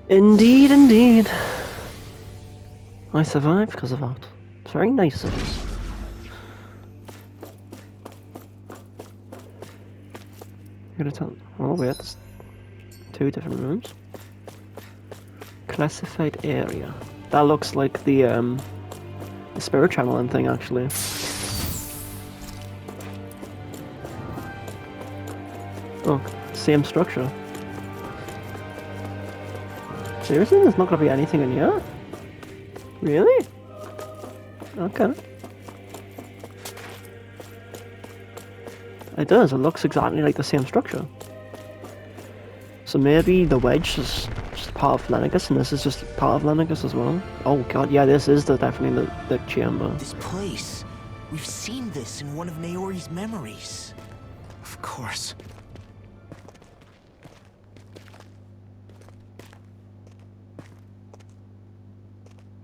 Indeed, indeed. I survived because of that. It's very nice of us. I'm gonna tell. Oh wait, there's two different rooms. Classified area. That looks like the spirit channeling thing, actually. Oh, same structure. Seriously? There's not gonna be anything in here? Really? Okay. It does. It looks exactly like the same structure. So maybe the wedge is just part of Lenegis, and this is just part of Lenegis as well. Oh god, yeah, this is definitely the chamber. This place. We've seen this in one of Naori's memories. Of course.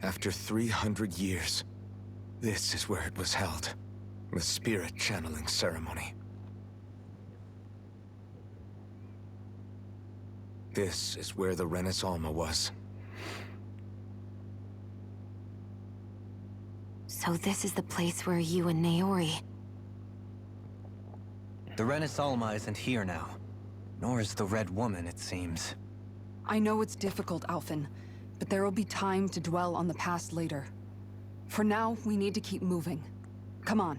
After 300 years, this is where it was held. The spirit channeling ceremony. This is where the Renis Alma was. So this is the place where you and Naori... The Renis Alma isn't here now. Nor is the Red Woman, it seems. I know it's difficult, Alphen, but there will be time to dwell on the past later. For now, we need to keep moving. Come on.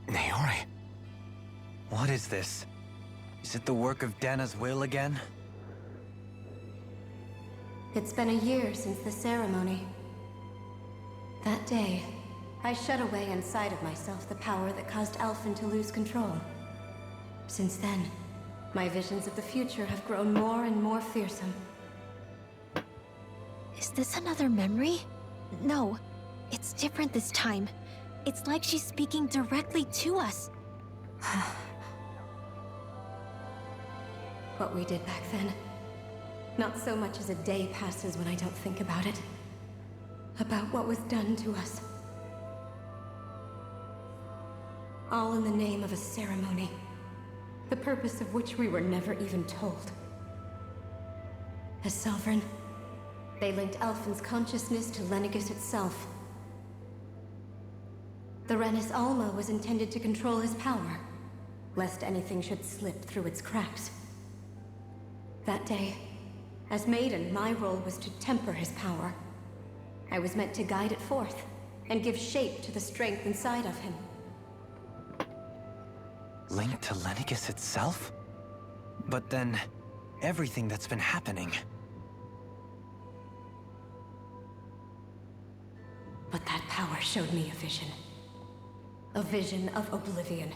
Naori? What is this? Is it the work of Dana's will again? It's been a year since the ceremony. That day, I shut away inside of myself the power that caused Alphen to lose control. Since then, my visions of the future have grown more and more fearsome. Is this another memory? No, it's different this time. It's like she's speaking directly to us. What we did back then. Not so much as a day passes when I don't think about it. About what was done to us. All in the name of a ceremony. The purpose of which we were never even told. As Sovereign, they linked Alphen's consciousness to Lenegis itself. The Renis Alma was intended to control his power, lest anything should slip through its cracks. That day, as Maiden, my role was to temper his power. I was meant to guide it forth, and give shape to the strength inside of him. Linked to Lenegis itself? But then, everything that's been happening... But that power showed me a vision. A vision of oblivion.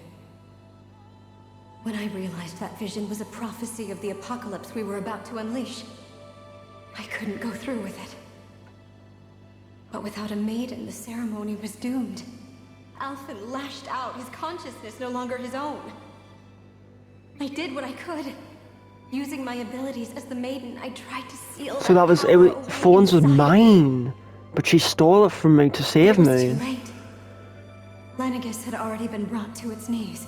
When I realized that vision was a prophecy of the apocalypse we were about to unleash, I couldn't go through with it. But without a maiden, the ceremony was doomed. Alphen lashed out, his consciousness no longer his own. I did what I could. Using my abilities as the maiden, I tried to seal So that was it. Thorns was mine, but she stole it from me to save me. me. It was too late. Lenegis had already been brought to its knees.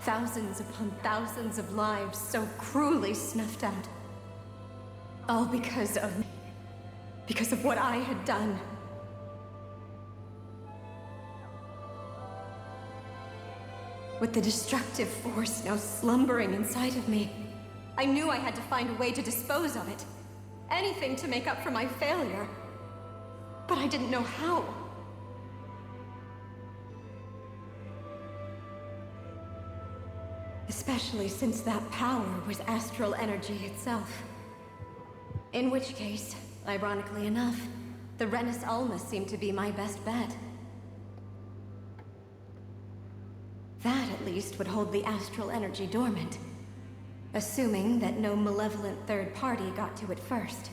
Thousands upon thousands of lives so cruelly snuffed out. All because of me. Because of what I had done. With the destructive force now slumbering inside of me, I knew I had to find a way to dispose of it. Anything to make up for my failure. But I didn't know how. Especially since that power was astral energy itself. In which case, ironically enough, the Renis Alma seemed to be my best bet. That, at least, would hold the astral energy dormant. Assuming that no malevolent third party got to it first.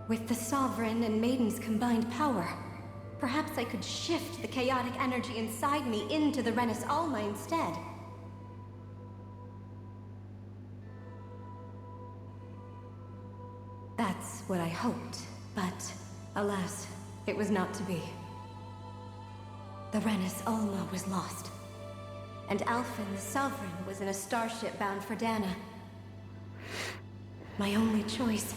With the Sovereign and Maiden's combined power, perhaps I could shift the chaotic energy inside me into the Renis Alma instead. That's what I hoped, but alas, it was not to be. The Renis Alma was lost, and Alphen the Sovereign was in a starship bound for Dana. My only choice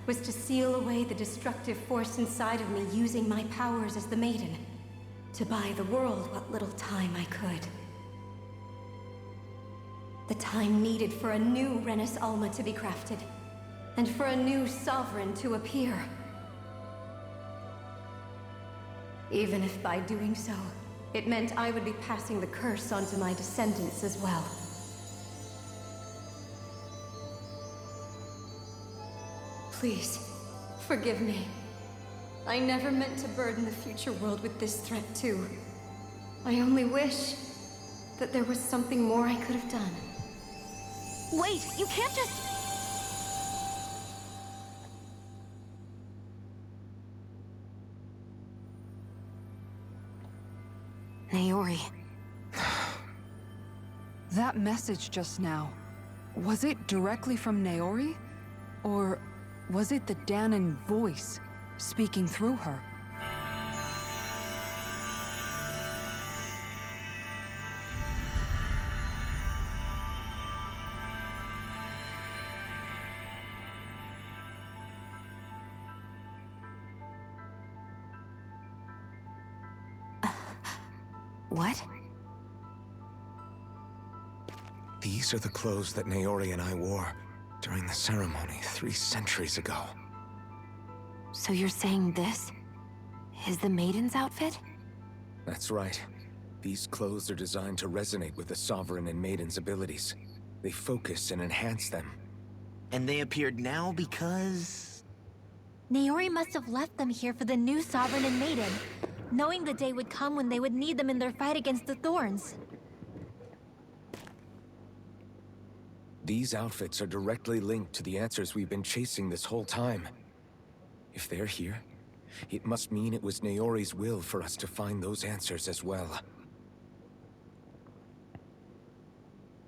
was to seal away the destructive force inside of me using my powers as the Maiden, to buy the world what little time I could. The time needed for a new Renis Alma to be crafted, and for a new Sovereign to appear. Even if by doing so, it meant I would be passing the curse on to my descendants as well. Please, forgive me. I never meant to burden the future world with this threat too. I only wish that there was something more I could have done. Wait, you can't just... Naori. That message just now, was it directly from Naori? Or was it the Dahnan voice speaking through her? What? These are the clothes that Naori and I wore during the ceremony 3 centuries ago. So you're saying this is the Maiden's outfit? That's right. These clothes are designed to resonate with the Sovereign and Maiden's abilities. They focus and enhance them. And they appeared now because... Naori must have left them here for the new Sovereign and Maiden, knowing the day would come when they would need them in their fight against the Thorns. These outfits are directly linked to the answers we've been chasing this whole time. If they're here, it must mean it was Naori's will for us to find those answers as well.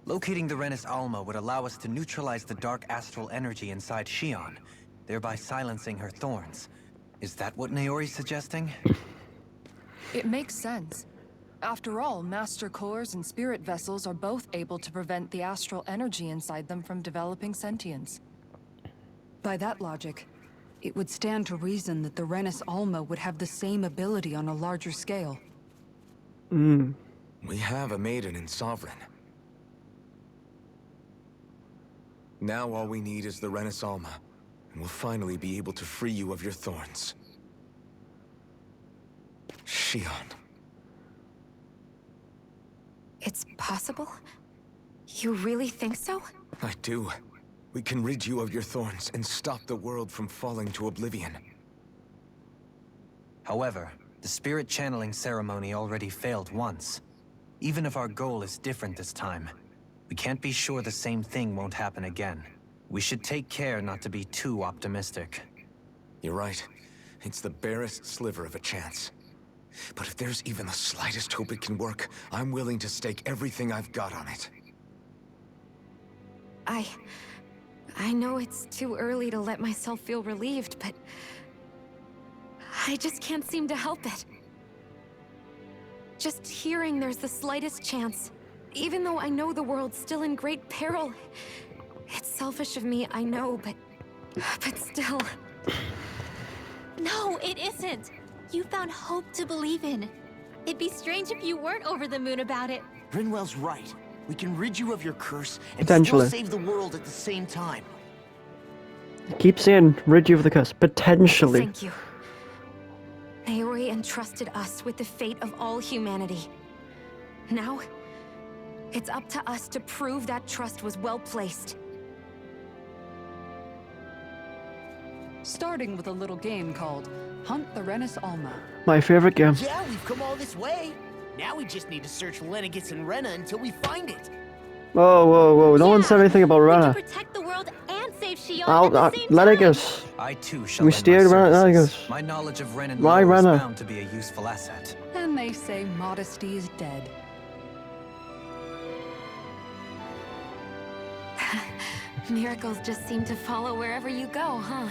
Locating the Renis Alma would allow us to neutralize the dark astral energy inside Shion, thereby silencing her thorns. Is that what Naori's suggesting? It makes sense. After all, Master Cores and Spirit Vessels are both able to prevent the astral energy inside them from developing sentience. By that logic, it would stand to reason that the Renis Alma would have the same ability on a larger scale. We have a Maiden and Sovereign. Now all we need is the Renis Alma, and we'll finally be able to free you of your thorns. Shion. It's possible? You really think so? I do. We can rid you of your thorns and stop the world from falling to oblivion. However, the spirit channeling ceremony already failed once. Even if our goal is different this time, we can't be sure the same thing won't happen again. We should take care not to be too optimistic. You're right. It's the barest sliver of a chance. But if there's even the slightest hope it can work, I'm willing to stake everything I've got on it. I know it's too early to let myself feel relieved, but... I just can't seem to help it. Just hearing there's the slightest chance, even though I know the world's still in great peril. It's selfish of me, I know, but still... No, it isn't! You found hope to believe in. It'd be strange if you weren't over the moon about it. Rinwell's right. We can rid you of your curse and Potentially. still save the world at the same time. Keep saying rid you of the curse. Potentially. Thank you. Naori entrusted us with the fate of all humanity. Now, it's up to us to prove that trust was well placed. Starting with a little game called Hunt the Renis Alma. My favorite game. Yeah, we've come all this way. Now we just need to search Lenegis and Rena until we find it. Whoa, whoa, whoa. No one said anything about We Rena. can protect the world and save Shion Oh, at the same time. Lenegis. I too shall We lend my steered Ren- services. Lenegis. My knowledge of Ren and Why Lore is Rena? bound to be a useful asset. And they say modesty is dead. Miracles just seem to follow wherever you go, huh?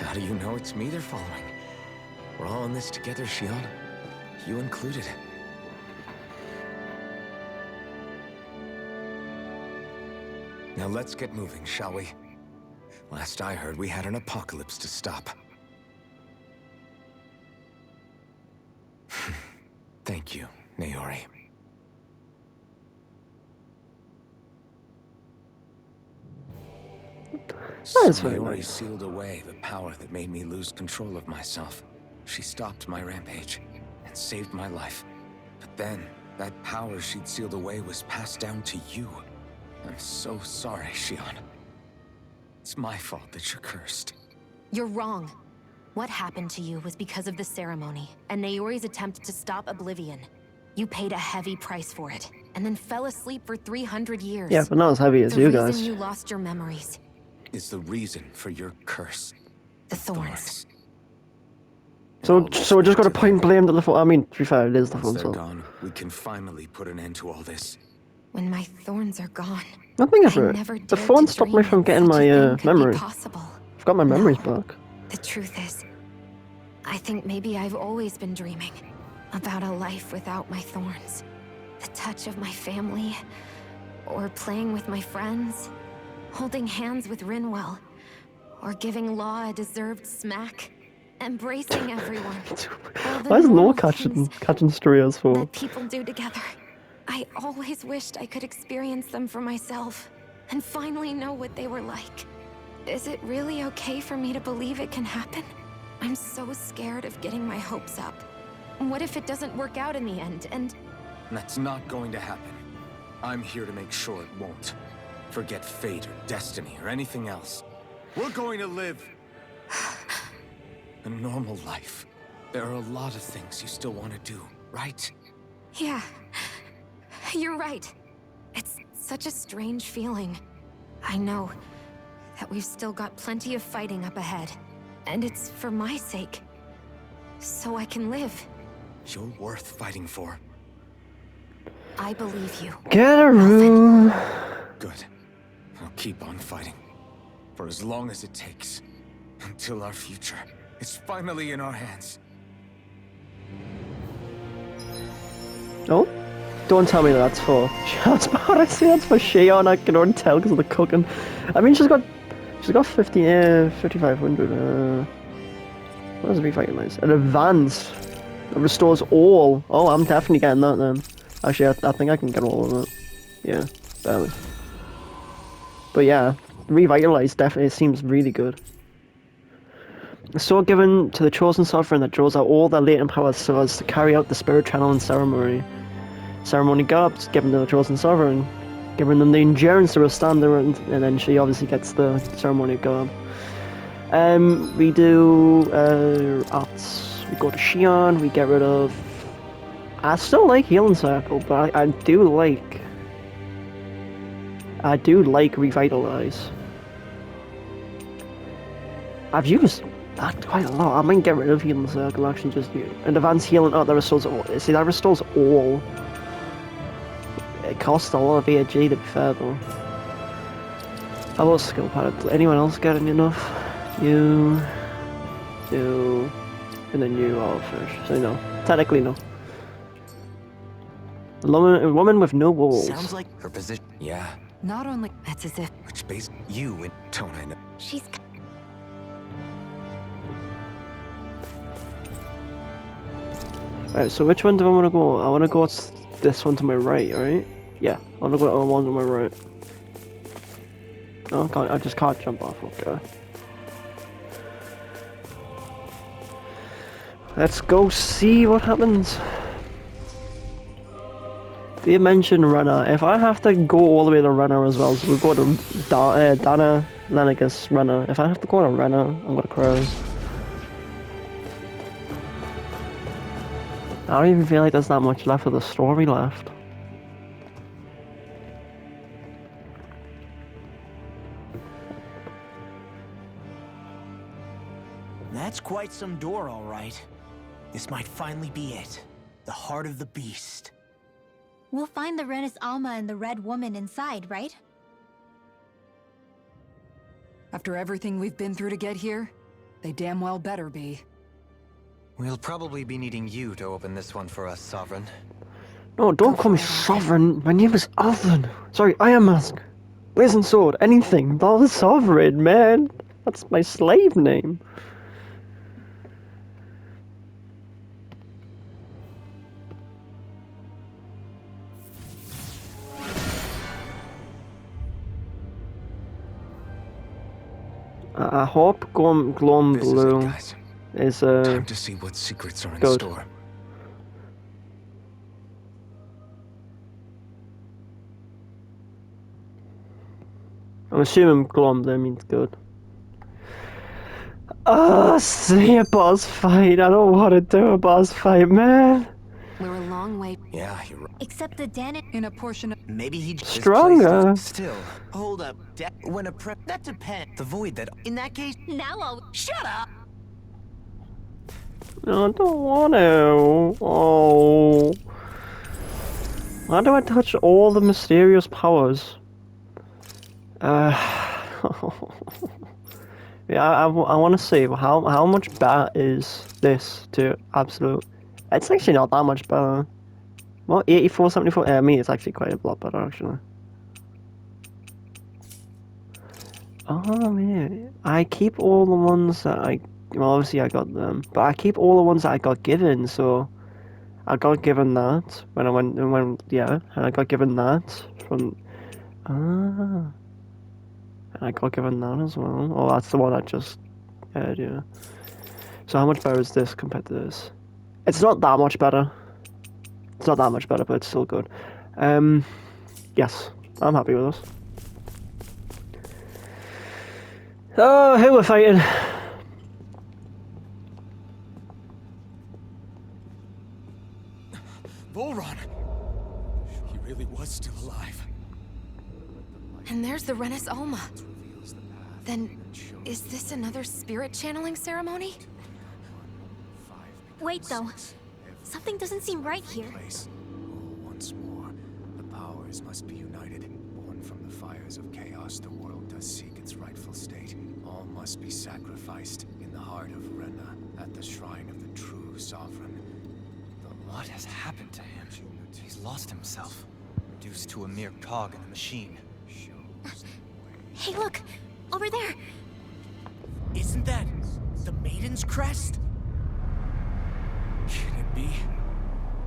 How do you know it's me they're following? We're all in this together, Shion. You included. Now let's get moving, shall we? Last I heard, we had an apocalypse to stop. Thank you, Naori. That's very Naori nice. sealed away the power that made me lose control of myself. She stopped my rampage and saved my life. But then, that power she'd sealed away was passed down to you. I'm so sorry, Shion. It's my fault that you're cursed. You're wrong. What happened to you was because of the ceremony, and Naori's attempt to stop Oblivion. You paid a heavy price for it, and then fell asleep for 300 years. Yeah, but not as heavy as The you reason guys. you lost your memories. Is the reason for your curse. The thorns. So we're just gonna point blame the little. I mean, to be fair, it is the Once phone. they're So gone, we can finally put an end to all this. When my thorns are gone, nothing I ever. never The dared phone to stopped me dream from that getting such a my thing could be memory. possible. I've got my memories No. back. The truth is, I think maybe I've always been dreaming about a life without my thorns. The touch of my family, or playing with my friends, holding hands with Rinwell, or giving Law a deserved smack, embracing everyone. All the Why is Law normal catching things stories for? that people do together. I always wished I could experience them for myself, and finally know what they were like. Is it really okay for me to believe it can happen? I'm so scared of getting my hopes up. What if it doesn't work out in the end, and... That's not going to happen. I'm here to make sure it won't. Forget fate or destiny or anything else. We're going to live a normal life. There are a lot of things you still want to do, right? Yeah, you're right. It's such a strange feeling. I know that we've still got plenty of fighting up ahead, and it's for my sake, so I can live. You're worth fighting for. I believe you. Get a room. Good. I'll keep on fighting. For as long as it takes. Until our future is finally in our hands. Oh, don't tell me that's for. I was about to say that's for Shion. I can already tell because of the cooking. I mean, she's got 5500. What does revitalize? An advance. It restores all. Oh, I'm definitely getting that then. Actually, I think I can get all of it. Yeah, barely. But yeah, revitalize definitely seems really good. A sword given to the chosen sovereign that draws out all their latent powers so as to carry out the spirit channeling ceremony. Ceremony garbs given to the chosen sovereign, giving them the endurance to withstand the and then she obviously gets the ceremony garb. We do arts. We go to Shion. We get rid of. I still like Healing Circle, but I do like Revitalize. I've used that quite a lot. I might get rid of Healing Circle, actually, just use and Advanced Healing. Oh, that restores all. See, that restores all. It costs a lot of AG to be fair, though. How about skill pad? Anyone else getting enough? You. And then you are fish. So no. Technically, no. A woman with no walls. Sounds like her position. Yeah, Not only That's as if which base you and don't I know? she's... Alright, so which one do I want to go? I want to go this one to my right, right? Yeah, I want to go to the one to my right. No, I just can't jump off, okay. Let's go see what happens. They mentioned Renner. If I have to go all the way to Renner as well, so we'll go to Dana, Lenegus, Renner. If I have to go to Renner, I'm gonna cruise. I don't even feel like there's that much left of the story left. That's quite some door, all right. This might finally be it. The heart of the beast. We'll find the Renis Alma and the Red Woman inside, right? after everything we've been through to get here, They damn well better be. We'll probably be needing you to open this one for us, Sovereign. No, don't call me Sovereign. My name is Alvin. Sorry, Iron Mask. Blazing Sword, anything. Not the Sovereign, man. That's my slave name. I hope Glum This is it, Blue guys. is Time to see what secrets are in good. store. I'm assuming Glum Blue means good. See a boss fight. I don't want to do a boss fight, man. We're a long way. Yeah, you're right. Except the Den. In a portion of Maybe he This Stronger. place is- Still, hold up. When a prep that depends. the void that In that case, Now I'll. shut up. No, I don't want to. Oh. Why do I touch all the mysterious powers? Yeah, I want to see how much better is this to Absolute. It's actually not that much better. Well, 84, 74. I mean, it's actually quite a lot better, actually. Oh, man. I keep all the ones that well, obviously I got them, but I keep all the ones that I got given, so I got given that when I went, yeah, and I got given that from, and I got given that as well. Oh, that's the one I just had, yeah. So how much better is this compared to this? It's not that much better. It's not that much better, but it's still good. Yes, I'm happy with this. Oh, who we're fighting? Volron! He really was still alive. And there's the Renis Alma. Then, is this another spirit channeling ceremony? Wait, though. Something doesn't seem right here. Once more, the powers must be united. Born from the fires of chaos, the world does seek its rightful state. All must be sacrificed in the heart of Rena, at the shrine of the true sovereign. What has happened to him? He's lost himself, reduced to a mere cog in the machine. Hey, look! Over there! Isn't that the Maiden's crest? Can it be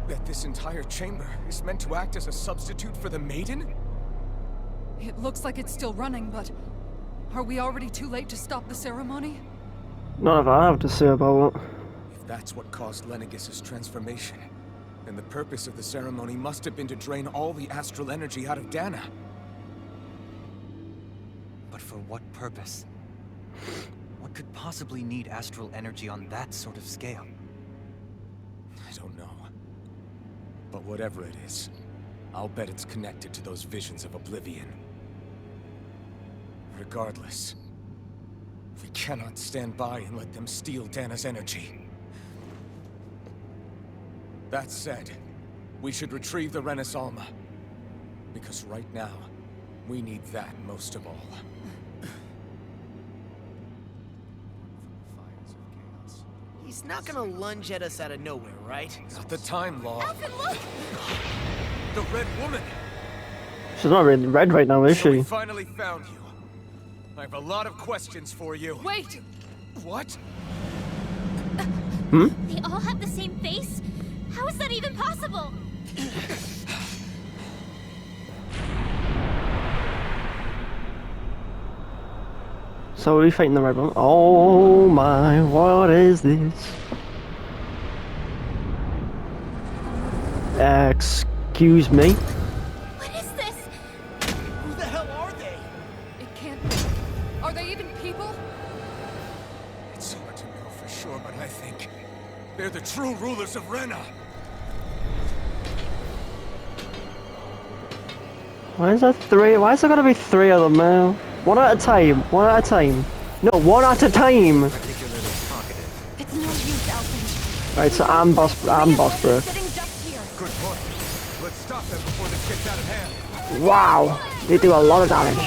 that this entire chamber is meant to act as a substitute for the Maiden? It looks like it's still running, but are we already too late to stop the ceremony? None of I have to say about it. If that's what caused Lenegis' transformation, then the purpose of the ceremony must have been to drain all the astral energy out of Dana. But for what purpose? What could possibly need astral energy on that sort of scale? I don't know. But whatever it is, I'll bet it's connected to those visions of oblivion. Regardless, we cannot stand by and let them steal Dana's energy. That said, we should retrieve the Renis Alma. Because right now, we need that most of all. He's not gonna lunge at us out of nowhere, right? Not the time, Law. Alvin, look! The Red Woman! She's not really red right now, is So we she? finally found you. I have a lot of questions for you. Wait! What? They all have the same face? How is that even possible? So are we fighting the red one? Oh my, what is this? Excuse me? What is this? Who the hell are they? It can't be. Are they even people? It's hard to know for sure, but I think they're the true rulers of Rena. Why is that three? Why is there gotta be three of them now? One at a time, one at a time. No, one at a time! Particularly talkative. It's no use, Alvin. Right, so I'm boss bro. Sitting just here. Good point. Let's stop them before this gets out of hand. Wow! They do a lot of damage.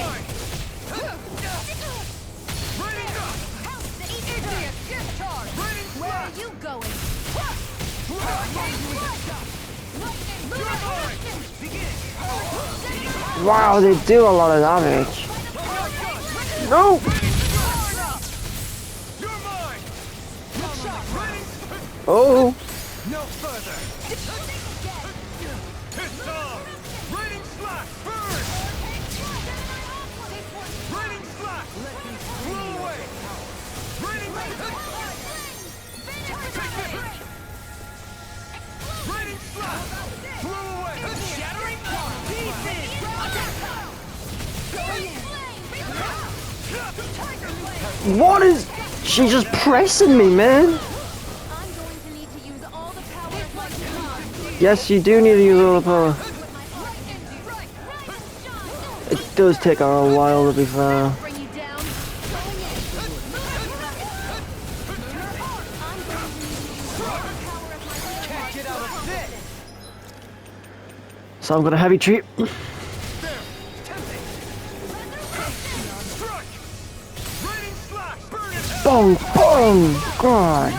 Wow, they do a lot of damage. No! Oh! No further! It's on! Raining slash! Burn! Raining slash! Blow away! Raining Raining slash! Blow away! Shattering pieces! What is... She's just pressing me, man! Yes, you do need to use all the power. It does take her a while to be fair. So I'm gonna heavy treat. Boom! Boom! God!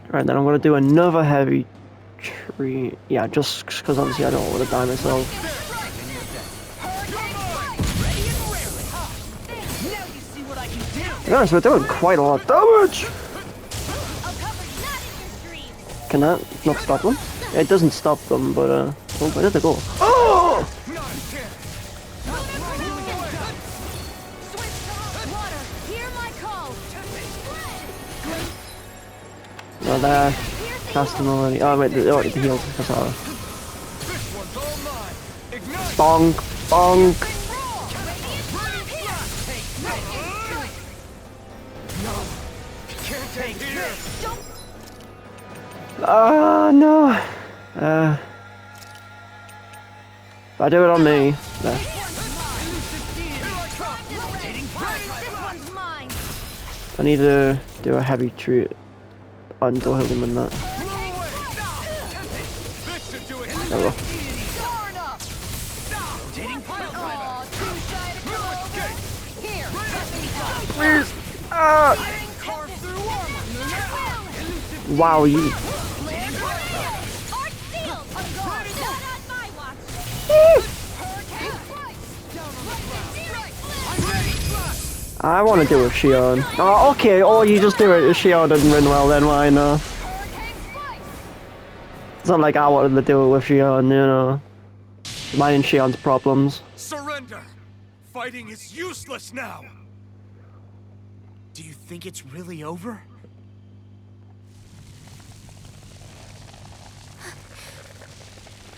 Alright, then I'm gonna do another heavy tree. Yeah, just because obviously I don't want to die myself. To be honest, we're doing quite a lot of damage! Can that not stop them? It doesn't stop them, but oh, where did they go? Oh! No, they're casting already. Oh wait, they already healed Kasara. Bonk, bonk. No. If I do it on me. There. I need to do a heavy treat on Dohillim and that. There we go. Please! Wow, you... I want to do a Shion. Oh, okay. Oh, you just do it. Shion didn't run well then, why not? It's not like I wanted to do it with Shion, you know. Mine and Shion's problems. Surrender! Fighting is useless now! Do you think it's really over?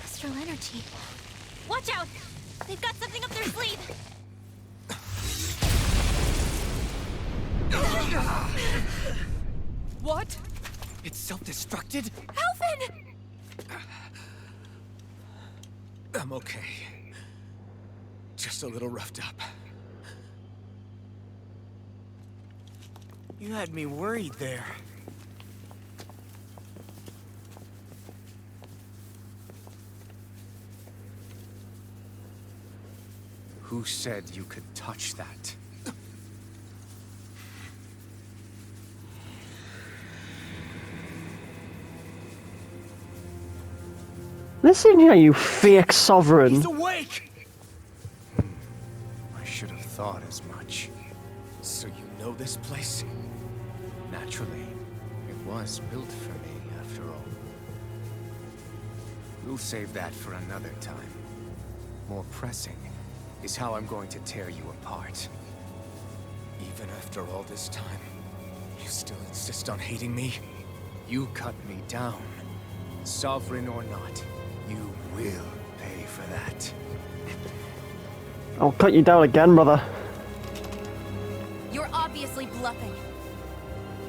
Astral energy. Watch out! They've got something up their sleeve! What? It's self-destructed? Alphen! I'm okay. Just a little roughed up. You had me worried there. Who said you could touch that? Listen here, you fake sovereign. He's awake! I should have thought as much. So you know this place? Naturally, it was built for me, after all. We'll save that for another time. More pressing is how I'm going to tear you apart. Even after all this time, you still insist on hating me? You cut me down. Sovereign or not, you will pay for that. I'll cut you down again, brother. You're obviously bluffing.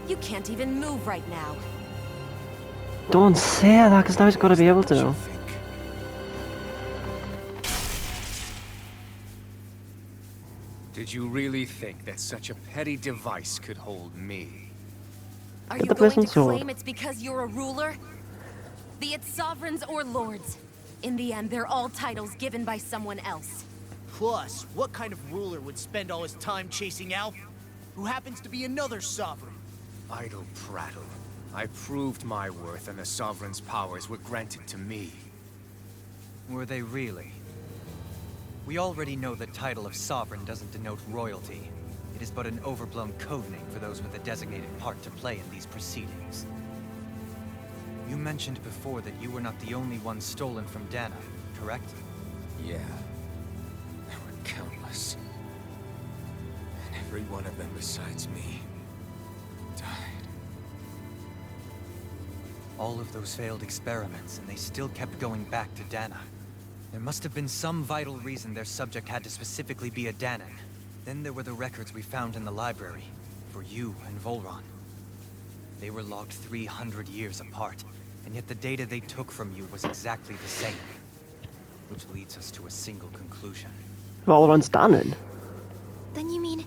You can't even move right now. Don't say that, because now he's got to be able to. Did you really think that such a petty device could hold me? Are the you going to prison sword. claim it's because you're a ruler? Be it sovereigns or lords. In the end, they're all titles given by someone else. Plus, what kind of ruler would spend all his time chasing Alpha, who happens to be another sovereign? Idle prattle. I proved my worth and the Sovereign's powers were granted to me. Were they really? We already know the title of Sovereign doesn't denote royalty. It is but an overblown codename for those with a designated part to play in these proceedings. You mentioned before that you were not the only one stolen from Dana, correct? Yeah. There were countless. And every one of them besides me died. All of those failed experiments, and they still kept going back to Dana. There must have been some vital reason their subject had to specifically be a Danan. Then there were the records we found in the library, for you and Volron. They were logged 300 years apart, and yet the data they took from you was exactly the same. Which leads us to a single conclusion. Volron's Danan. Then you mean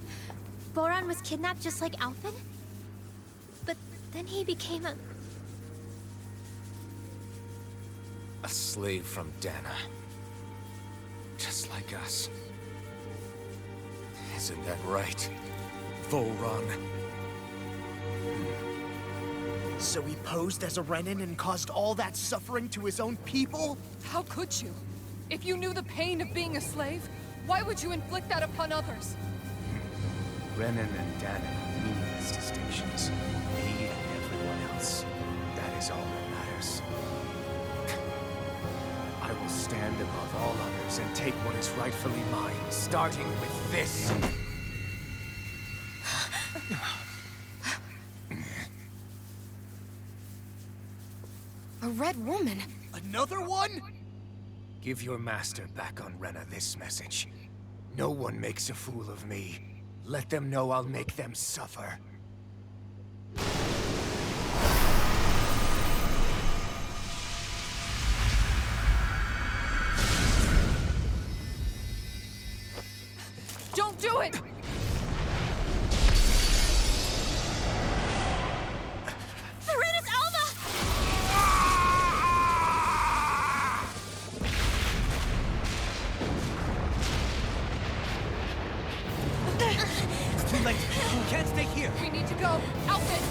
Boran was kidnapped just like Alphen? But then he became A slave from Dana. Just like us. Isn't that right, Volron? So he posed as a Renan and caused all that suffering to his own people? How could you? If you knew the pain of being a slave, why would you inflict that upon others? Renan and Danan are meaningless distinctions. Me and everyone else. That is all that matters. I will stand above all others and take what is rightfully mine, starting with this. A red woman? Another one? Give your master back on Rena this message. No one makes a fool of me. Let them know I'll make them suffer. Don't do it! Serenus Alma! It's too late. We can't stay here. We need to go. Outfit!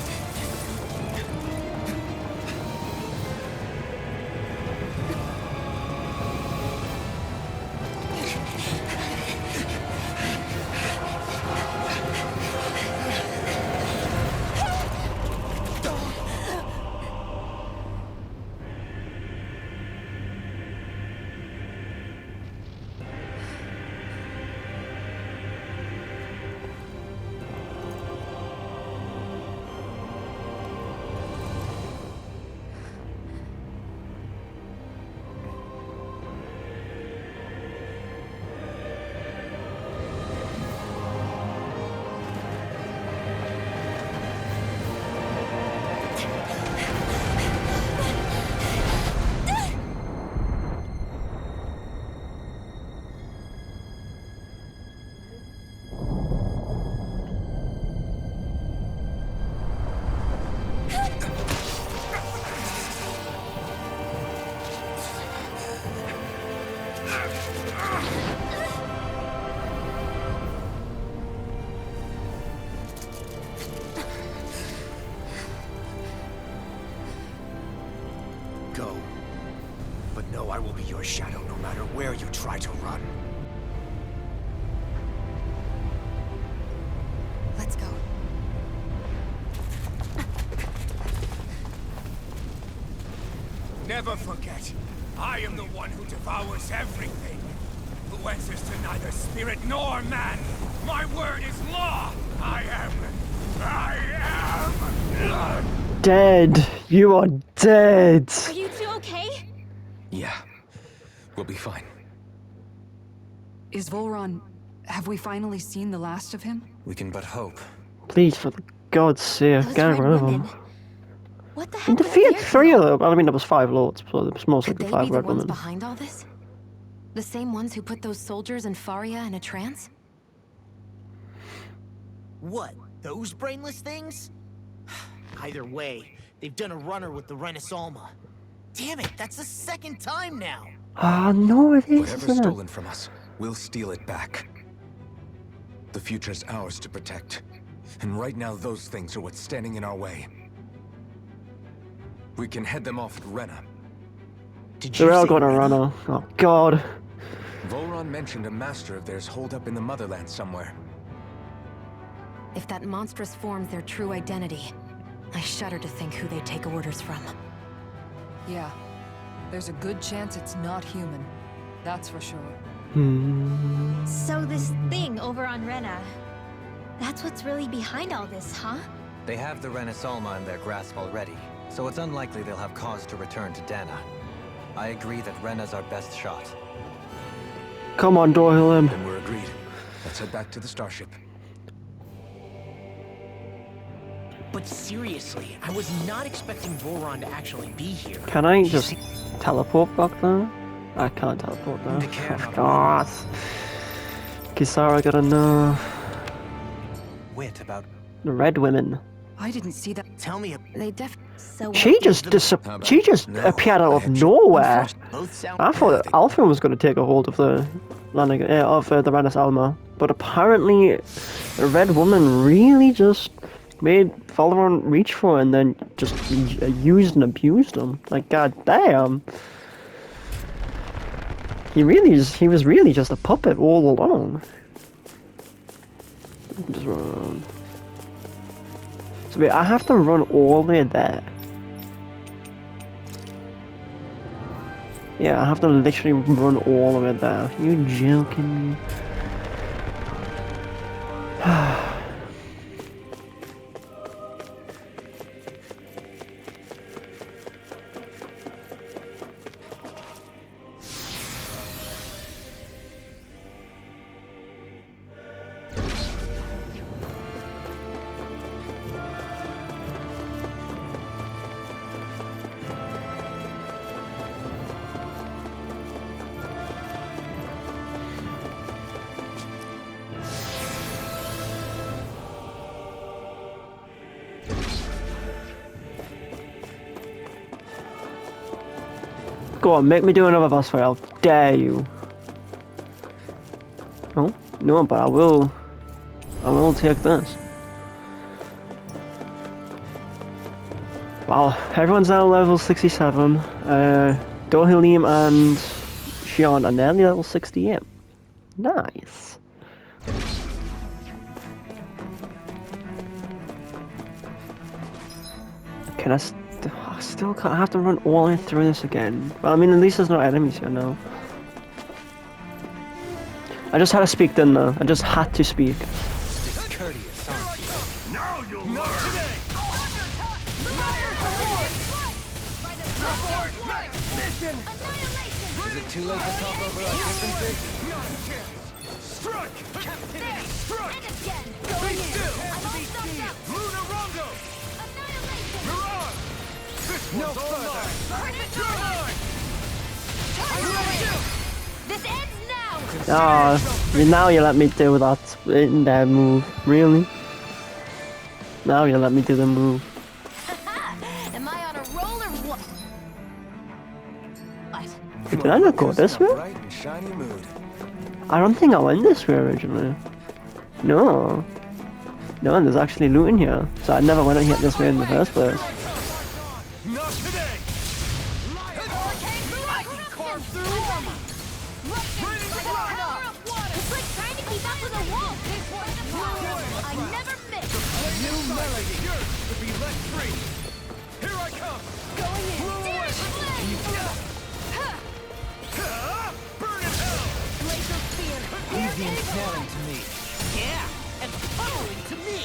Go. But know I will be your shadow no matter where you try to run. Let's go. Never forget, I am the one who devours everything. Who answers to neither spirit nor man. My word is law. I am... Dead. You are dead. Are you two okay? Yeah. We'll be fine. Is Volron... Have we finally seen the last of him? We can but hope. Please, for God's sake, Those get red rid of women. them. What the You heck was defeated their 3 of deal? them. I mean, there was 5 lords, so there was most Could likely they 5 be the red ones women. behind all this? The same ones who put those soldiers and Faria in a trance? What? Those brainless things? Either way, they've done a runner with the Renis Alma. Damn it, that's the 2nd time now! Ah, no, it is, Whatever's isn't it? stolen from us, we'll steal it back. The future's ours to protect. And right now, those things are what's standing in our way. We can head them off at Rena. Did you They're all say going to Rena? run off. Oh, God. Volron mentioned a master of theirs holed up in the Motherland somewhere. If that monstrous form's their true identity, I shudder to think who they take orders from. Yeah. There's a good chance it's not human. That's for sure. So this thing over on Rena, that's what's really behind all this, huh? They have the Renasalma in their grasp already, so it's unlikely they'll have cause to return to Dana. I agree that Rena's our best shot. Come on, Doyle. Then we're agreed. Let's head back to the starship. But seriously, I was not expecting Voron to actually be here. Can I just teleport back there? I can't teleport there. Of course. Kisara gotta know. Wit about... The red women. I didn't see that. Tell me, They So She just she just No, appeared out of I had nowhere. both sound I thought Alpha was going to take a hold of the landing of the Renasalma, but apparently the red woman really just made Valorant reach for her and then just used and abused him. Like, god damn. He was really just a puppet all along. Just run around. So wait, I have to run all the way there. Yeah, I have to literally run all the way there. Are you joking me? Go on, make me do another boss fight, I'll dare you. No? No, but I will take this. Wow, everyone's now level 67. Dohilim and Xion are nearly level 68. Nice. Can I still can't have to run all the way through this again. Well, I mean, at least there's no enemies here now. I just had to speak, didn't I? I just had to speak. Discourteous, aren't you? Now you'll learn! Today! Mission! Is it too late to talk over our differences? Not a chance! Strike! Captivity! Strike! And again! Be still! I'm all stuffed up! Luna Rondo! Annihilation! Mirage! This one's all mine! Burn it You're down! mine! This ends now! Ah, now you let me do that in that move. Really? Now you let me do the move. Am I on a roll or what? Did I not go this In a way? bright and shiny mood. I don't think I went this way originally. No. No, there's actually loot in here. So I never went here this way in the first place. Not today! It's like trying to keep up with a wolf! I never miss! New melody! Yours to be let free! Here I come! Going in! Burn in hell! Laser spear! easy and smelling to me. Yeah, and pummeling to me.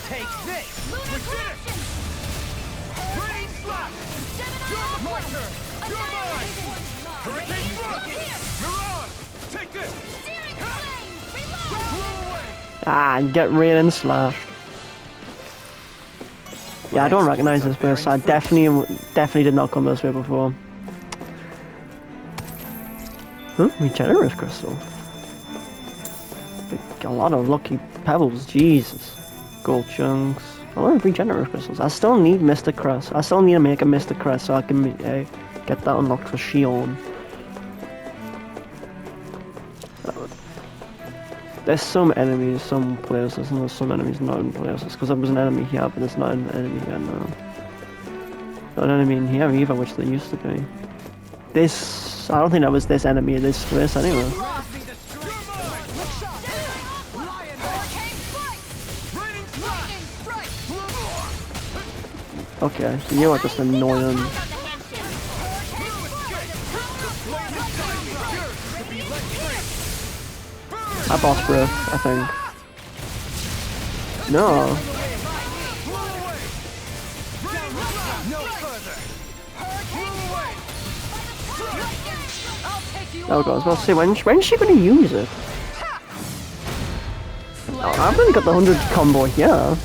Take this! Lunar corruption! Rain slap! Gemini My Aqua! turn! You're mine! Hurricane thrust! Mirage! Take this! Steering flame! Reload! Blow away! Ah, get rain and slash. Yeah, I don't recognize this place. I definitely did not come this way before. Huh? Regenerate crystal. A lot of lucky pebbles. Jesus. Gold chunks. A lot of regenerate crystals. I still need Mystic Crest. I still need to make a Mystic Crest so I can get that unlocked for Xion. There's some enemies, some places, and there's some enemies not in places. Because there was an enemy here, but there's not an enemy here now. Not an enemy in here either, which there used to be. This... I don't think that was this enemy in this place anyway. Okay, you are just annoying. I boss breath, I think. No. Oh god, I was about to say, when's she gonna use it? Oh, I've only got the 100 combo here.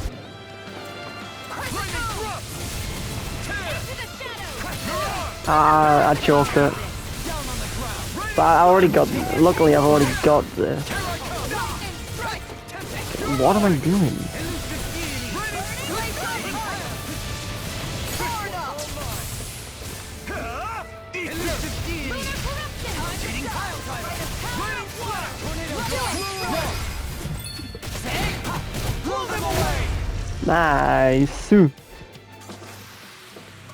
I choked it. But I already got, luckily I've already got this. What am I doing? Nice.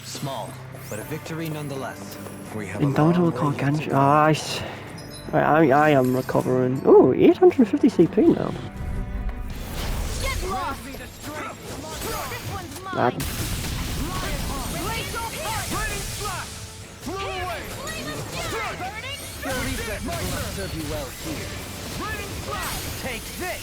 Small, but a victory nonetheless. We have Indomitable Gargantuan. I am recovering. Ooh, 850 CP now. That. Serve you well here. Take this!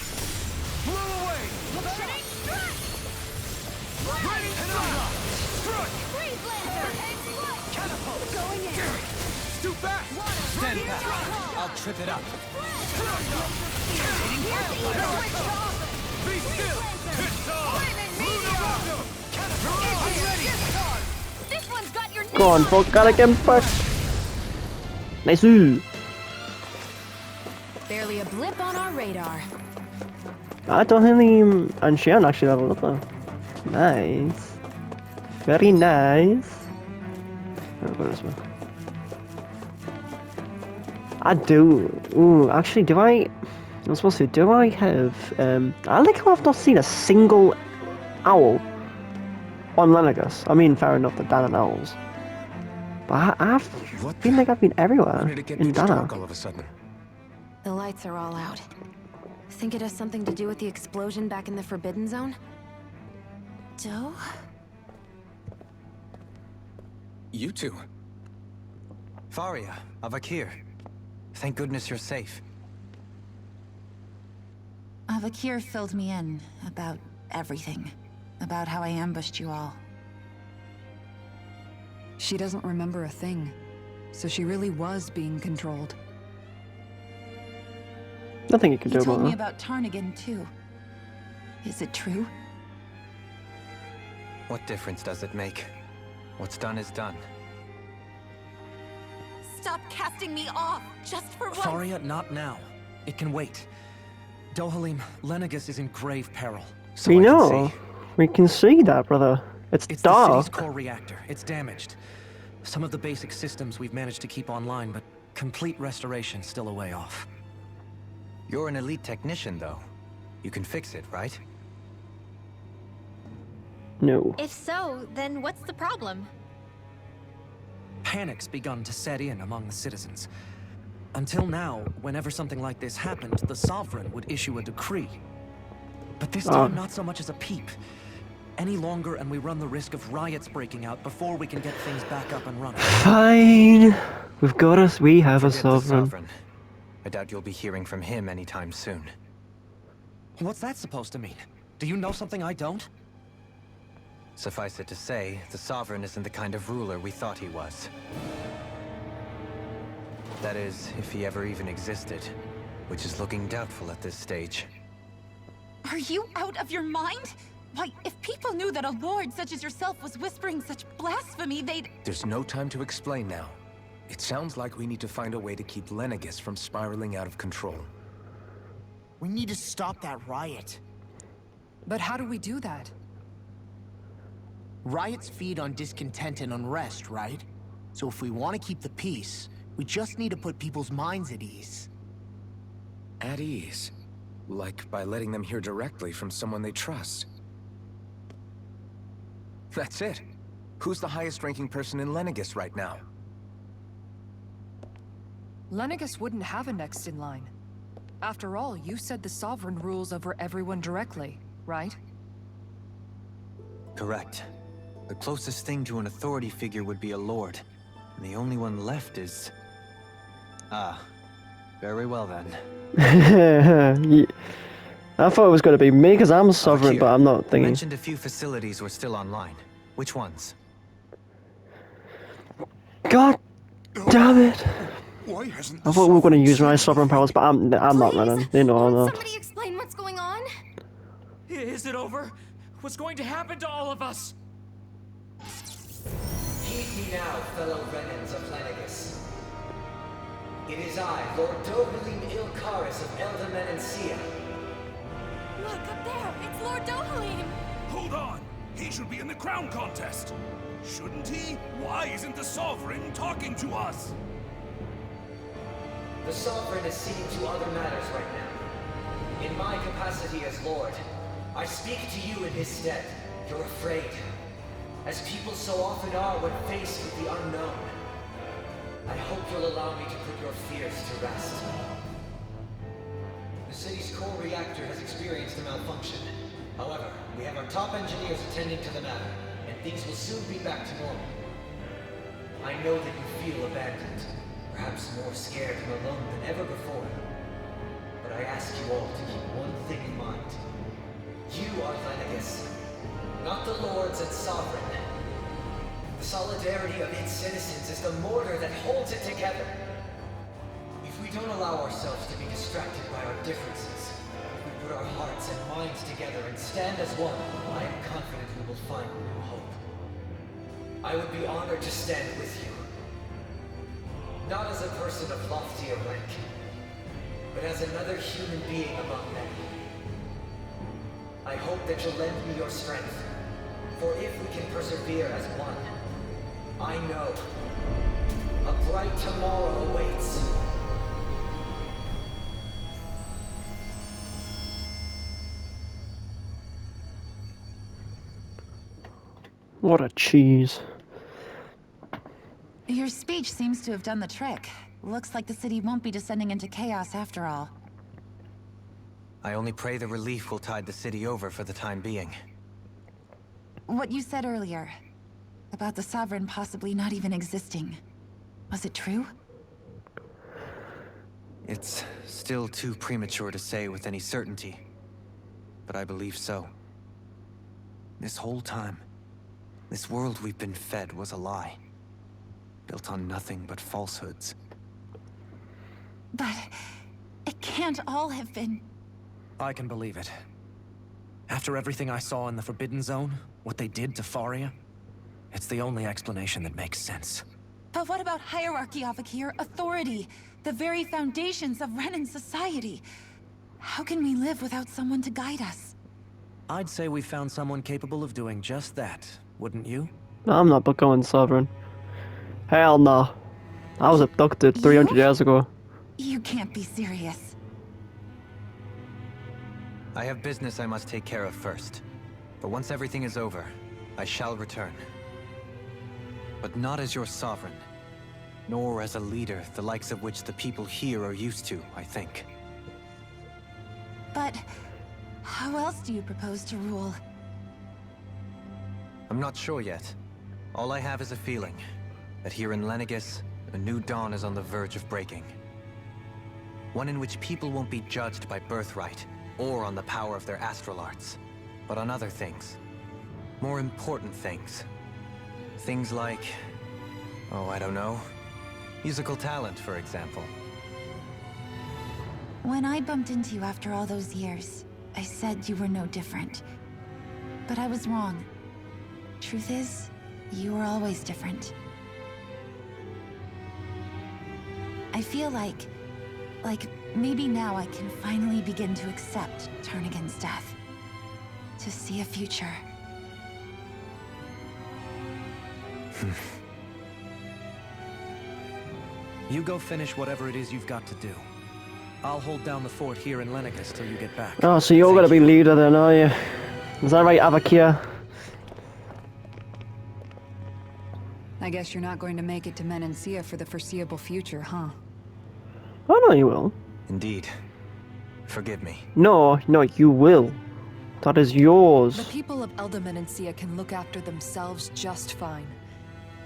Stand back. I'll trip it up. Be still. This one's got your Go on, folk, gotta get back. Nice. Barely a blip on our radar. I don't think the Ancient actually leveled up though. Nice. Very nice. I'll go this way. I do. Ooh, actually, do I? I'm supposed to. Do I have? I like how I've not seen a single owl on Lenegus. I mean, fair enough, the Dana owls. But I feel like I've been everywhere in Dana. All of a sudden. The lights are all out. Think it has something to do with the explosion back in the Forbidden Zone? Doe? You two. Faria, Avakir. Thank goodness you're safe. Avakir filled me in about everything. About how I ambushed you all. She doesn't remember a thing, so she really was being controlled. Nothing you can He do told about me that. about Tarnigan too. Is it true? What difference does it make? What's done is done. Stop casting me off, just for once. Faria, not now. It can wait. Dohalim, Lenegus is in grave peril. So We I can know. see. We can see that, brother. It's It's dark. the city's core reactor. It's damaged. Some of the basic systems we've managed to keep online, but complete restoration's still a way off. You're an elite technician, though. You can fix it, right? No. If so, then what's the problem? Panic's begun to set in among the citizens. Until now, whenever something like this happened, the Sovereign would issue a decree. But this time, not so much as a peep. Any longer, and we run the risk of riots breaking out before we can get things back up and running. Fine. We've got us. We have a Forget the sovereign. I doubt you'll be hearing from him anytime soon. What's that supposed to mean? Do you know something I don't? Suffice it to say, the Sovereign isn't the kind of ruler we thought he was. That is, if he ever even existed, which is looking doubtful at this stage. Are you out of your mind? Why, if people knew that a lord such as yourself was whispering such blasphemy, they'd... There's no time to explain now. It sounds like we need to find a way to keep Lenegus from spiraling out of control. We need to stop that riot. But how do we do that? Riots feed on discontent and unrest, right? So if we want to keep the peace, we just need to put people's minds at ease. At ease. Like by letting them hear directly from someone they trust. That's it. Who's the highest-ranking person in Lenegis right now? Lenegis wouldn't have a next in line. After all, you said the Sovereign rules over everyone directly, right? Correct. The closest thing to an authority figure would be a lord. And the only one left is... Ah. Very well then. Yeah. I thought it was going to be me because I'm sovereign, but I'm not You thinking. mentioned a few facilities were still online. Which ones? God damn it! Why hasn't I thought we were going to use my sovereign powers, but I'm not running. You know I'm not. Somebody explain what's going on? Is it over? What's going to happen to all of us? Heed me now, fellow Renans of Lenegis. It is I, Lord Dohalim Ilkaris of Elda Menancia. Look, up there! It's Lord Dohalim! Hold on! He should be in the crown contest! Shouldn't he? Why isn't the Sovereign talking to us? The Sovereign is seeing to other matters right now. In my capacity as Lord, I speak to you in his stead. You're afraid. As people so often are when faced with the unknown. I hope you'll allow me to put your fears to rest. The city's core reactor has experienced a malfunction. However, we have our top engineers attending to the matter, and things will soon be back to normal. I know that you feel abandoned, perhaps more scared and alone than ever before. But I ask you all to keep one thing in mind. You are Lenegis, not the Lords and Sovereign. The solidarity of its citizens is the mortar that holds it together. If we don't allow ourselves to be distracted by our differences, if we put our hearts and minds together and stand as one, I am confident we will find new hope. I would be honored to stand with you. Not as a person of loftier rank, but as another human being among many. I hope that you'll lend me your strength, for if we can persevere as one, I know a bright tomorrow awaits. What a cheese. Your speech seems to have done the trick. Looks like the city won't be descending into chaos after all. I only pray the relief will tide the city over for the time being. What you said earlier, about the Sovereign possibly not even existing, was it true? It's still too premature to say with any certainty, but I believe so. This whole time, this world we've been fed was a lie, built on nothing but falsehoods. But it can't all have been... I can believe it. After everything I saw in the Forbidden Zone, what they did to Faria, it's the only explanation that makes sense. But what about hierarchy, Avakir? Authority? The very foundations of Renan society? How can we live without someone to guide us? I'd say we found someone capable of doing just that, wouldn't you? I'm not going sovereign. Hell no. I was abducted 300 years ago. You can't be serious. I have business I must take care of first. But once everything is over, I shall return. But not as your sovereign, nor as a leader the likes of which the people here are used to, I think. But how else do you propose to rule? I'm not sure yet. All I have is a feeling that here in Lenegis, a new dawn is on the verge of breaking. One in which people won't be judged by birthright or on the power of their astral arts, but on other things. More important things. Things like, oh, I don't know, musical talent, for example. When I bumped into you after all those years, I said you were no different. But I was wrong. Truth is, you were always different. I feel like maybe now I can finally begin to accept Turnagain's death. To see a future. You go finish whatever it is you've got to do. I'll hold down the fort here in Lenegis till you get back. Oh, so you're gonna be leader then, are you? Is that right, Avakia? I guess you're not going to make it to Menancia for the foreseeable future, huh? Oh no, you will. Indeed. Forgive me. No, you will. That is yours. The people of Elda Menancia can look after themselves just fine.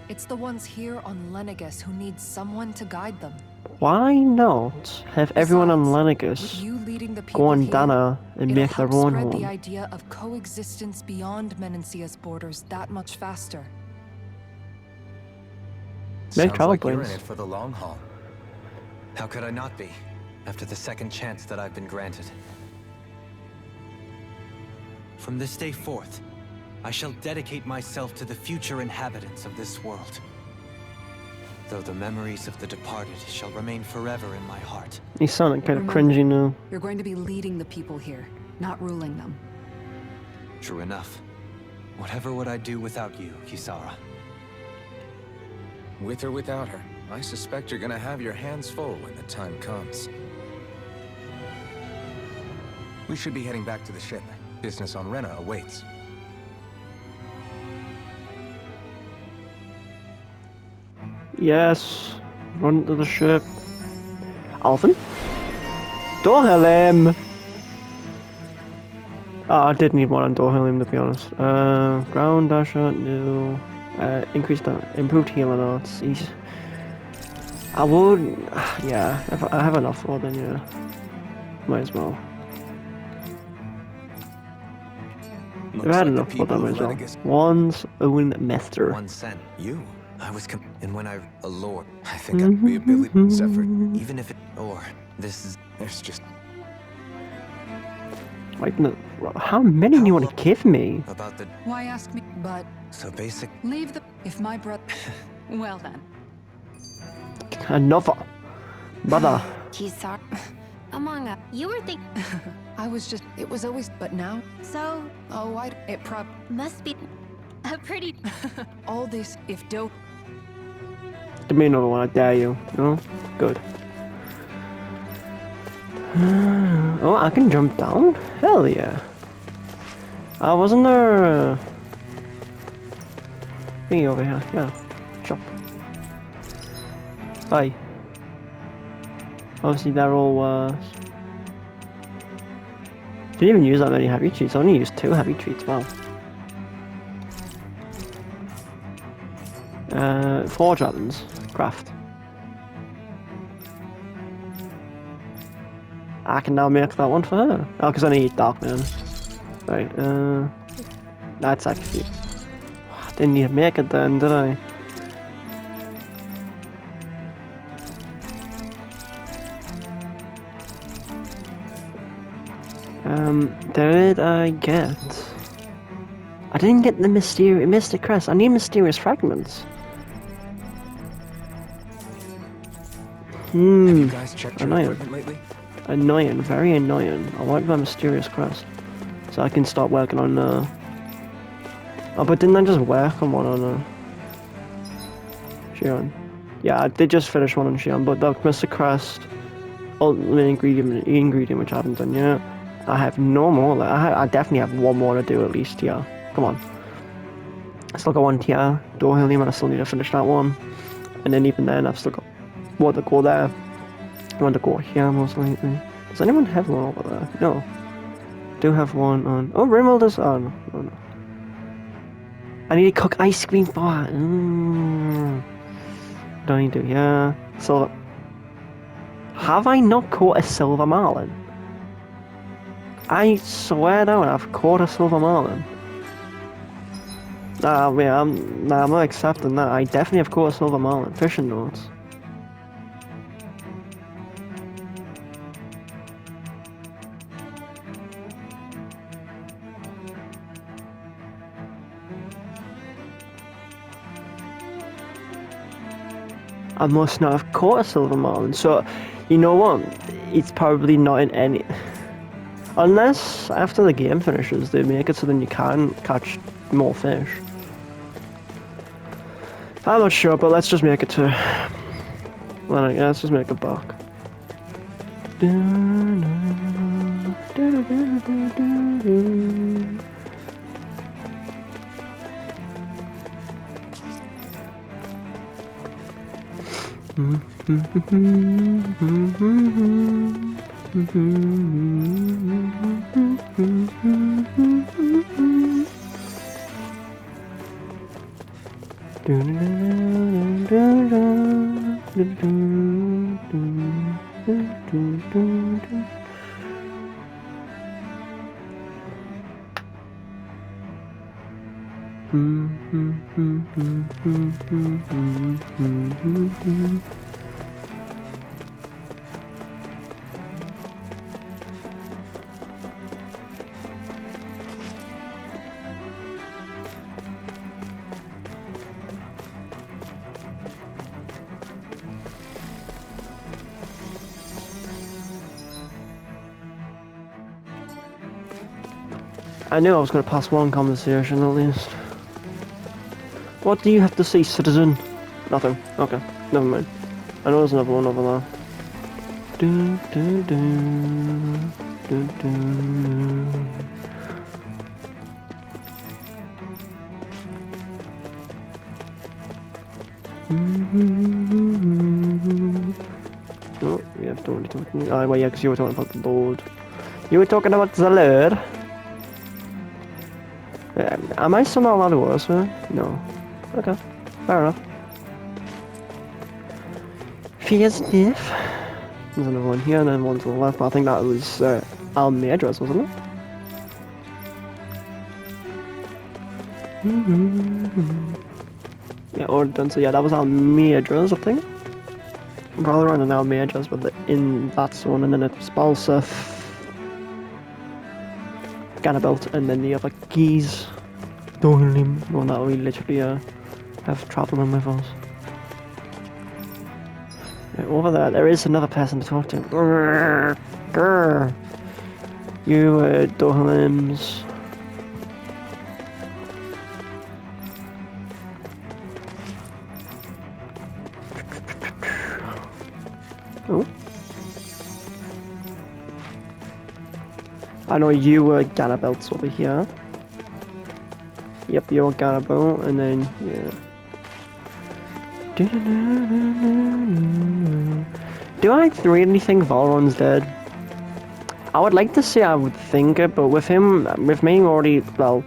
It's the ones here on Lenegis who need someone to guide them. Why not have everyone on Lenegis You leading the go people on here, Dana and it'll make their help own spread the home? idea of coexistence beyond Menancia's borders that much faster. Make Sounds travel like you're in plans. it for the long haul. How could I not be, after the second chance that I've been granted? From this day forth, I shall dedicate myself to the future inhabitants of this world. Though the memories of the departed shall remain forever in my heart. He's sounding kind of Remember, cringy now. You're going to be leading the people here, not ruling them. True enough. Whatever would I do without you, Kisara? With or without her, I suspect you're gonna have your hands full when the time comes. We should be heading back to the ship. Business on Rena awaits. Yes. Run to the ship. Alvin? Dorhelm! Oh, I did need one on Dorhelm, to be honest. Ground dasher, no. Increased, improved healing arts. I would, yeah, if I have enough for then, yeah. Might as well. If I had enough for them as well. One's own master. 1 cent. You? I was and when a lord. I think I'd be a Billy Zephyr. Even if it, or this is, There's just... Like, no, how many do you want to give me? about the, Why ask me? But so basic. leave the... If my brother... Well then. Another. Brother. Kisara. Among us. You were thinking. I was just... It was always... But now? So, Oh, it must be a pretty... all this, if Do... Give me another one, I dare you. No? Good. Oh, I can jump down? Hell yeah. Wasn't there... thingy over here? Yeah. Jump. Bye. Obviously they're all, didn't even use that many heavy treats, I only used 2 heavy treats, wow. 4 dragons. Craft. I can now make that one for her. Oh, because I need Dark Man. Right, that's actually... I didn't need to make it then, did I? Did I get... I didn't get the Mystic Crest. I need Mysterious Fragments. Have you guys checked your Annoying. equipment lately? Annoying, very annoying. I want my Mysterious Crest. So I can start working on, Oh, but didn't I just work on one on, Shion? Yeah, I did just finish one on Shion, but the Mystic Crest, ultimate ingredient which I haven't done yet. I have no more. I definitely have one more to do at least, yeah. Come on. I still got one tier, Door Helium, and I still need to finish that one. And then even then, I've still got one to go there. One to go here, most likely. Does anyone have one over there? No. Do have one on... Oh, Rimmel does... Oh, no. Oh, no. I need to cook ice cream for her. Don't need to, yeah. Silver... Have I not caught a Silver Marlin? I swear down, I've caught a Silver Marlin. Nah, I'm not accepting that. I definitely have caught a Silver Marlin. Fishing notes. I must not have caught a Silver Marlin. So, you know what? It's probably not in any... Unless, after the game finishes, they make it so then you can catch more fish. I'm not sure, but let's just make it to... Well, let's just make a buck. I knew I was going to pass one conversation at least. What do you have to say, citizen? Nothing. Okay, never mind. I know there's another one over there. Dun, dun, dun, dun, dun. Oh, we have to already talking. Oh, well, yeah, because you were talking about the Lord. You were talking about the Lord. Am I somehow allowed to worse, man? No. Okay, fair enough. Fears Diff. There's another one here and then one to the left, but I think that was Almeidra's, wasn't it? Yeah, or done so. Yeah, that was Almeidra's, I think. Rather on an Almeidra's, but in that zone, and then it's Balsaf, Ganabelt, and then the other keys. Dohlim, one that we literally have traveling with us. Yeah, over there is another person to talk to. Grrr, grrr. You Dohlims. Oh. I know you Ganabelt's over here. Yep, you're Ganabelt, and then, yeah. Do I really think Valron's dead? I would like to say I would think it, but with me already, well,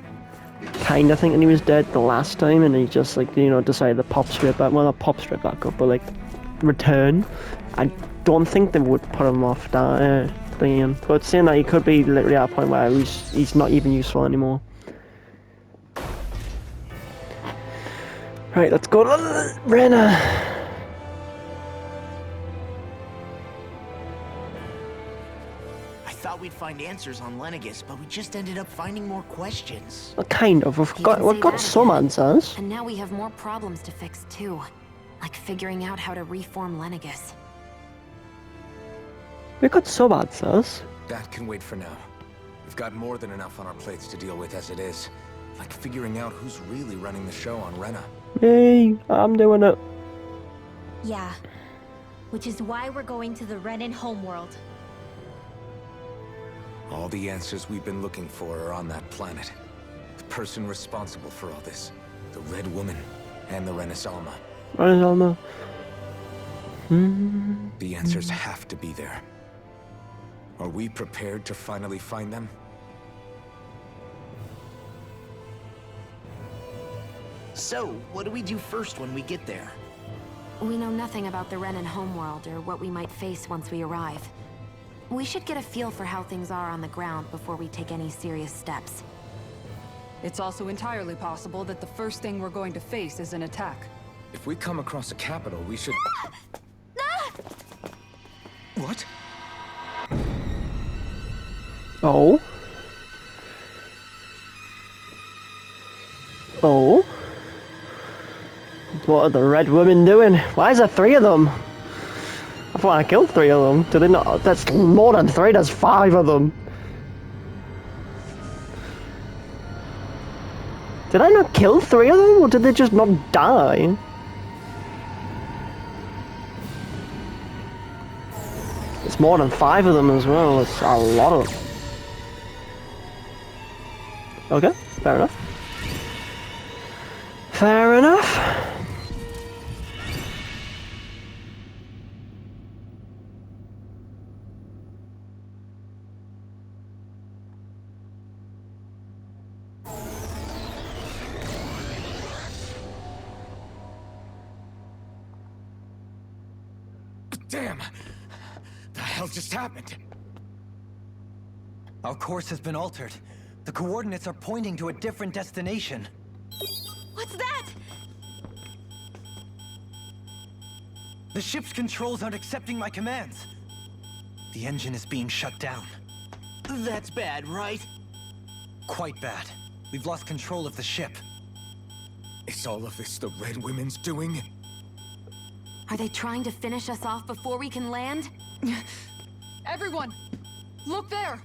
kind of thinking he was dead the last time, and he just, like, you know, decided to pop straight back, well, not pop straight back up, but, like, return. I don't think they would put him off that thing, but saying that he could be literally at a point where he's not even useful anymore. Right, let's go to Rena. I thought we'd find answers on Lenegis, but we just ended up finding more questions. Well, kind of. We've got some answers. And now we have more problems to fix too. Like figuring out how to reform Lenegis. We've got some answers. That can wait for now. We've got more than enough on our plates to deal with as it is. Like figuring out who's really running the show on Rena. Yay, I'm doing it. Yeah. Which is why we're going to the Renan homeworld. All the answers we've been looking for are on that planet. The person responsible for all this. The Red Woman and the Renasalma. Renasalma. The answers have to be there. Are we prepared to finally find them? So, what do we do first when we get there? We know nothing about the Renan homeworld or what we might face once we arrive. We should get a feel for how things are on the ground before we take any serious steps. It's also entirely possible that the first thing we're going to face is an attack. If we come across a capital, we should... What? Oh? Oh? What are the Red Women doing? Why is there 3 of them? I thought I killed 3 of them. Did they not? That's more than 3, there's 5 of them. Did I not kill 3 of them, or did they just not die? It's more than 5 of them as well. It's a lot of them. Okay, fair enough. Fair enough. Damn! The hell just happened? Our course has been altered. The coordinates are pointing to a different destination. What's that? The ship's controls aren't accepting my commands. The engine is being shut down. That's bad, right? Quite bad. We've lost control of the ship. Is all of this the Red Women's doing? Are they trying to finish us off before we can land? Everyone! Look there!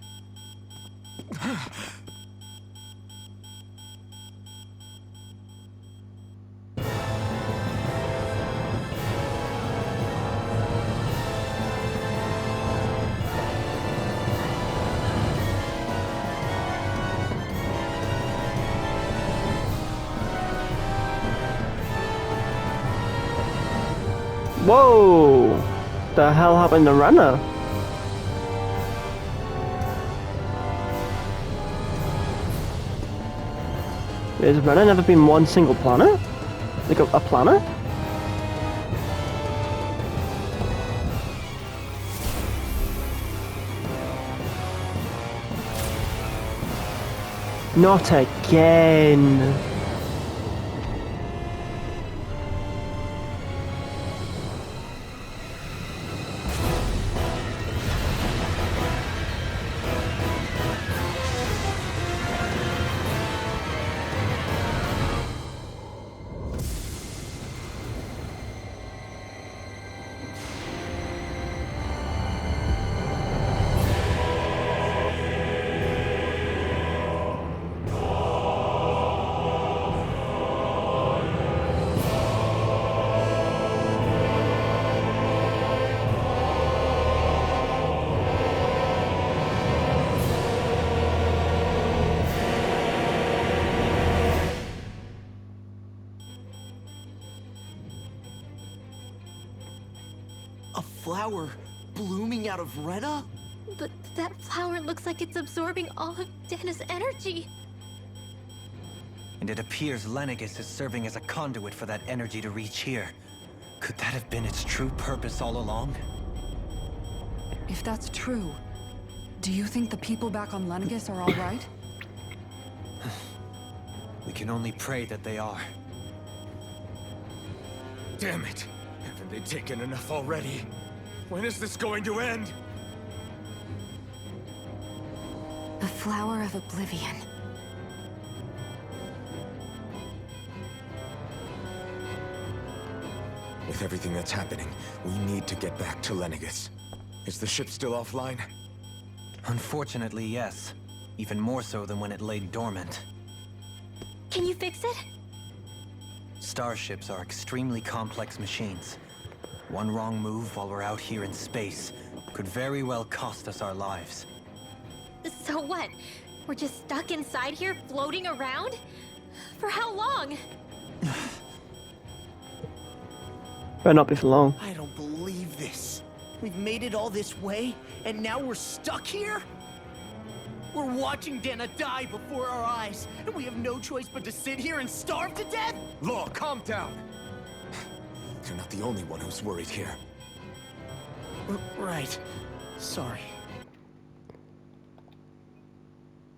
Whoa! The hell happened to Renna? Has Renna never been one single planet? Like a planet? Not again. A flower blooming out of Renna? But that flower looks like it's absorbing all of Dana's energy. And it appears Lenegis is serving as a conduit for that energy to reach here. Could that have been its true purpose all along? If that's true, do you think the people back on Lenegis are all right? We can only pray that they are. Damn it! Haven't they taken enough already? When is this going to end? The Flower of Oblivion. With everything that's happening, we need to get back to Lenegis. Is the ship still offline? Unfortunately, yes. Even more so than when it lay dormant. Can you fix it? Starships are extremely complex machines. One wrong move while we're out here in space could very well cost us our lives. So what? We're just stuck inside here, floating around? For how long? Better not be for long. I don't believe this. We've made it all this way, and now we're stuck here? We're watching Dana die before our eyes, and we have no choice but to sit here and starve to death? Law, calm down! You're not the only one who's worried here. Right. Sorry.